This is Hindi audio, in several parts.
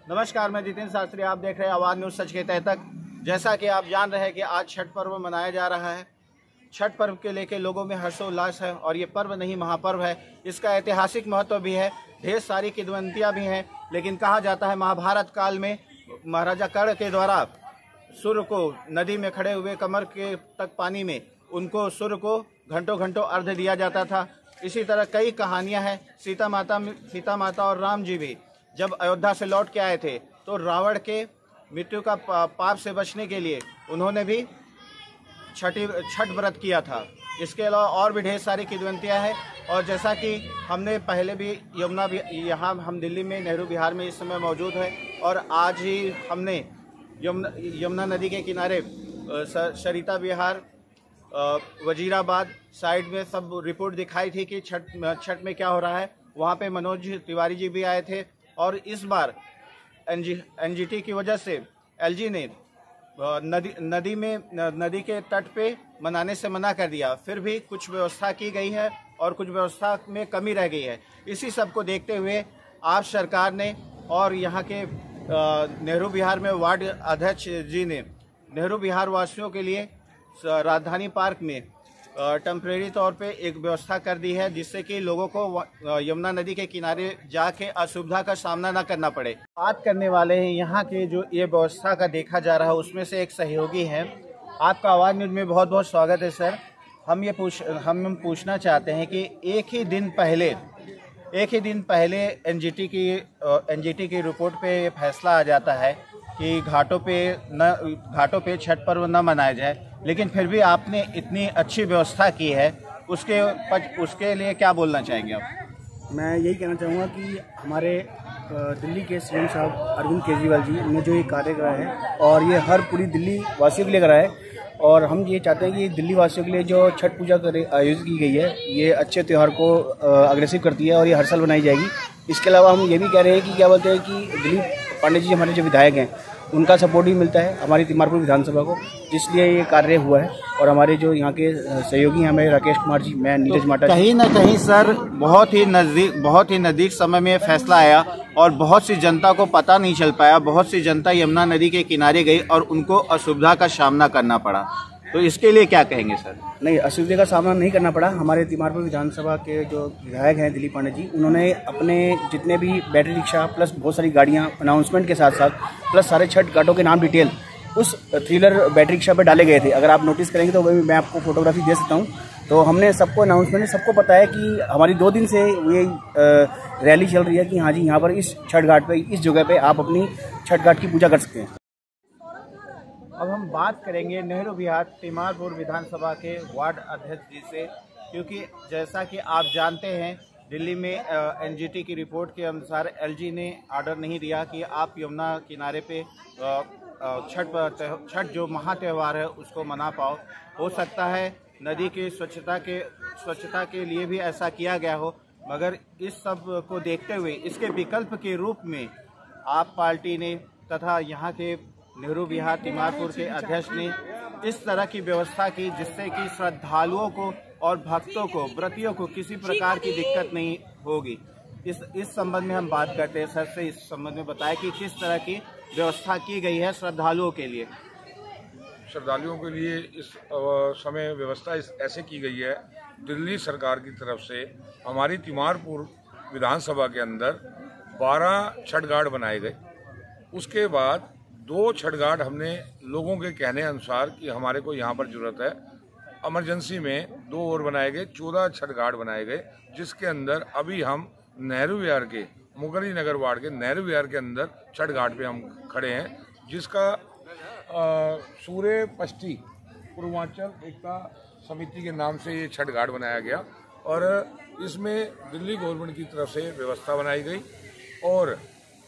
नमस्कार, मैं जितेंद्र शास्त्री। आप देख रहे हैं आवाज़ न्यूज़ सच के तह तक। जैसा कि आप जान रहे हैं कि आज छठ पर्व मनाया जा रहा है। छठ पर्व के लेके लोगों में हर्षोल्लास है और ये पर्व नहीं महापर्व है। इसका ऐतिहासिक महत्व भी है, ढेर सारी किंवदंतियाँ भी हैं। लेकिन कहा जाता है महाभारत काल में महाराजा कर्ण के द्वारा सूर्य को नदी में खड़े हुए कमर के तक पानी में उनको सूर्य को घंटों घंटों अर्घ्य दिया जाता था। इसी तरह कई कहानियाँ हैं। सीता माता और राम जी भी जब अयोध्या से लौट के आए थे तो रावण के मृत्यु का पाप से बचने के लिए उन्होंने भी छठ व्रत किया था। इसके अलावा और भी ढेर सारी किंवदंतियाँ हैं। और जैसा कि हमने पहले भी यहाँ हम दिल्ली में नेहरू विहार में इस समय मौजूद है और आज ही हमने यमुना नदी के किनारे सरिता विहार, वजीराबाद साइड में सब रिपोर्ट दिखाई थी कि छठ में क्या हो रहा है। वहाँ पे मनोज तिवारी जी भी आए थे और इस बार एनजीटी की वजह से एलजी ने नदी के तट पे मनाने से मना कर दिया। फिर भी कुछ व्यवस्था की गई है और कुछ व्यवस्था में कमी रह गई है। इसी सब को देखते हुए आप सरकार ने और यहाँ के नेहरू विहार में वार्ड अध्यक्ष जी ने नेहरू विहार वासियों के लिए राजधानी पार्क में टेम्परेरी तौर पे एक व्यवस्था कर दी है, जिससे कि लोगों को यमुना नदी के किनारे जाके असुविधा का सामना न करना पड़े। बात करने वाले हैं यहाँ के जो ये व्यवस्था का देखा जा रहा है उसमें से एक सहयोगी हैं। आपका आवाज़ न्यूज़ में बहुत बहुत स्वागत है सर। हम पूछना चाहते हैं कि एक ही दिन पहले एनजीटी की रिपोर्ट पे फैसला आ जाता है कि घाटों पे छठ पर्व न मनाया जाए, लेकिन फिर भी आपने इतनी अच्छी व्यवस्था की है, उसके लिए क्या बोलना चाहेंगे आप? मैं यही कहना चाहूँगा कि हमारे दिल्ली के सीएम साहब अरविंद केजरीवाल जी ने जो ये कार्य करा है और ये हर पूरी दिल्ली वासियों के लिए करा है। और हम ये चाहते हैं कि दिल्ली वासियों के लिए जो छठ पूजा आयोजित की गई है ये अच्छे त्यौहार को अग्रेसिव करती है और ये हर साल बनाई जाएगी। इसके अलावा हम ये भी कह रहे हैं कि क्या बोलते हैं कि दिलीप पांडे जी हमारे जो विधायक हैं उनका सपोर्ट भी मिलता है हमारी तिमारपुर विधानसभा को, जिसलिए ये कार्य हुआ है। और हमारे जो यहाँ के सहयोगी हैं हमें राकेश कुमार जी, मैं नीरज माटा। कहीं ना कहीं सर बहुत ही नज़दीक समय में फैसला आया और बहुत सी जनता को पता नहीं चल पाया। बहुत सी जनता यमुना नदी के किनारे गई और उनको असुविधा का सामना करना पड़ा। तो इसके लिए क्या कहेंगे सर? नहीं, असुविधा का सामना नहीं करना पड़ा। हमारे तिमारपुर विधानसभा के जो विधायक हैं दिलीप पांडे जी, उन्होंने अपने जितने भी बैटरी रिक्शा प्लस बहुत सारी गाड़ियां अनाउंसमेंट के साथ साथ प्लस सारे छठ घाटों के नाम डिटेल उस थ्रिलर बैटरी रिक्शा पर डाले गए थे। अगर आप नोटिस करेंगे तो वही मैं आपको फोटोग्राफी दे सकता हूँ। तो हमने सबको अनाउंसमेंट, सबको पता है कि हमारी 2 दिन से ये रैली चल रही है कि हाँ जी यहाँ पर इस छठ घाट पर इस जगह पर आप अपनी छठ घाट की पूजा कर सकते हैं। अब हम बात करेंगे नेहरू विहार तिमारपुर विधानसभा के वार्ड अध्यक्ष जी से, क्योंकि जैसा कि आप जानते हैं दिल्ली में एनजीटी की रिपोर्ट के अनुसार एलजी ने ऑर्डर नहीं दिया कि आप यमुना किनारे पे छठ जो महात्यौहार है उसको मना पाओ। हो सकता है नदी की स्वच्छता के लिए भी ऐसा किया गया हो, मगर इस सब को देखते हुए इसके विकल्प के रूप में आप पार्टी ने तथा यहाँ के नेहरू विहार तिमारपुर के अध्यक्ष ने इस तरह की व्यवस्था की जिससे कि श्रद्धालुओं को और भक्तों को, व्रतियों को किसी प्रकार की दिक्कत नहीं होगी। इस संबंध में हम बात करते हैं सर से। इस संबंध में बताएं कि किस तरह की व्यवस्था की गई है श्रद्धालुओं के लिए। श्रद्धालुओं के लिए इस समय व्यवस्था ऐसे की गई है दिल्ली सरकार की तरफ से। हमारी तिमारपुर विधानसभा के अंदर 12 छठ घाट बनाए गए। उसके बाद 2 छठ घाट हमने लोगों के कहने अनुसार कि हमारे को यहाँ पर जरूरत है, इमरजेंसी में 2 और बनाए गए। 14 छठ घाट बनाए गए, जिसके अंदर अभी हम नेहरू विहार के मुगली नगर वार्ड के नेहरू विहार के अंदर छठ घाट पे हम खड़े हैं, जिसका सूर्य पष्टी पूर्वांचल एकता समिति के नाम से ये छठ घाट बनाया गया। और इसमें दिल्ली गवर्नमेंट की तरफ से व्यवस्था बनाई गई और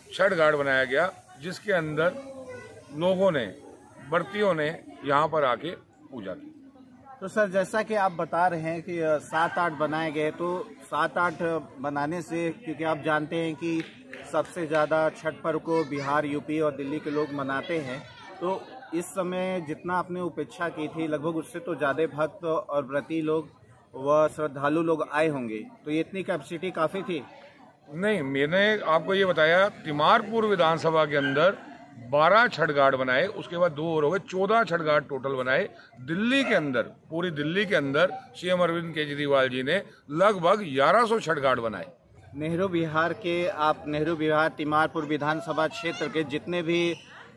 छठ घाट बनाया गया, जिसके अंदर लोगों ने, व्रतियों ने यहाँ पर आके पूजा की। तो सर जैसा कि आप बता रहे हैं कि 7-8 बनाए गए, तो 7-8 बनाने से, क्योंकि आप जानते हैं कि सबसे ज़्यादा छठ पर्व को बिहार, यूपी और दिल्ली के लोग मनाते हैं, तो इस समय जितना आपने उपेक्षा की थी लगभग उससे तो ज़्यादा भक्त और व्रती लोग व श्रद्धालु लोग आए होंगे, तो ये इतनी कैपेसिटी काफ़ी थी? नहीं, मैंने आपको ये बताया तिमारपुर विधानसभा के अंदर 12 छठ घाट बनाए, उसके बाद 2 और हो गए, 14 छठ घाट टोटल बनाए। दिल्ली के अंदर, पूरी दिल्ली के अंदर सीएम अरविंद केजरीवाल जी ने लगभग 1100 छठ घाट बनाए। नेहरू विहार के आप नेहरू विहार तिमारपुर विधानसभा क्षेत्र के जितने भी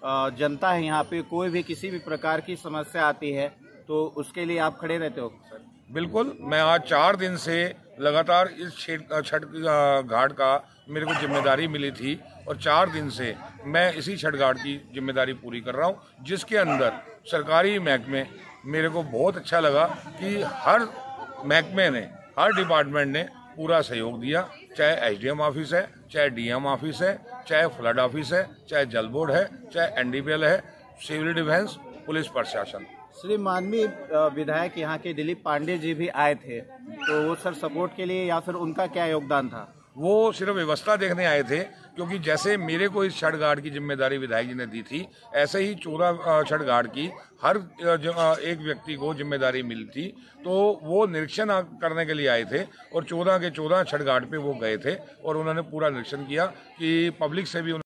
जनता है यहाँ पे, कोई भी किसी भी प्रकार की समस्या आती है तो उसके लिए आप खड़े रहते हो? बिल्कुल, मैं आज 4 दिन से लगातार इस छठ घाट का मेरे को जिम्मेदारी मिली थी और 4 दिन से मैं इसी छठ घाट की जिम्मेदारी पूरी कर रहा हूँ, जिसके अंदर सरकारी महकमे, मेरे को बहुत अच्छा लगा कि हर महकमे ने, हर डिपार्टमेंट ने पूरा सहयोग दिया। चाहे एसडीएम ऑफिस है, चाहे डीएम ऑफिस है, चाहे फ्लड ऑफिस है, चाहे जल बोर्ड है, चाहे एनडीपीएल है, सिविल डिफेंस, पुलिस प्रशासन। श्री माननीय विधायक यहाँ के दिलीप पांडे जी भी आए थे, तो वो सर सपोर्ट के लिए या फिर उनका क्या योगदान था? वो सिर्फ व्यवस्था देखने आए थे, क्योंकि जैसे मेरे को इस छठ घाट की जिम्मेदारी विधायक जी ने दी थी, ऐसे ही 14 छठ घाट की हर एक व्यक्ति को जिम्मेदारी मिली थी। तो वो निरीक्षण करने के लिए आए थे और 14 के 14 छठ घाट पे वो गए थे और उन्होंने पूरा निरीक्षण किया कि पब्लिक से भी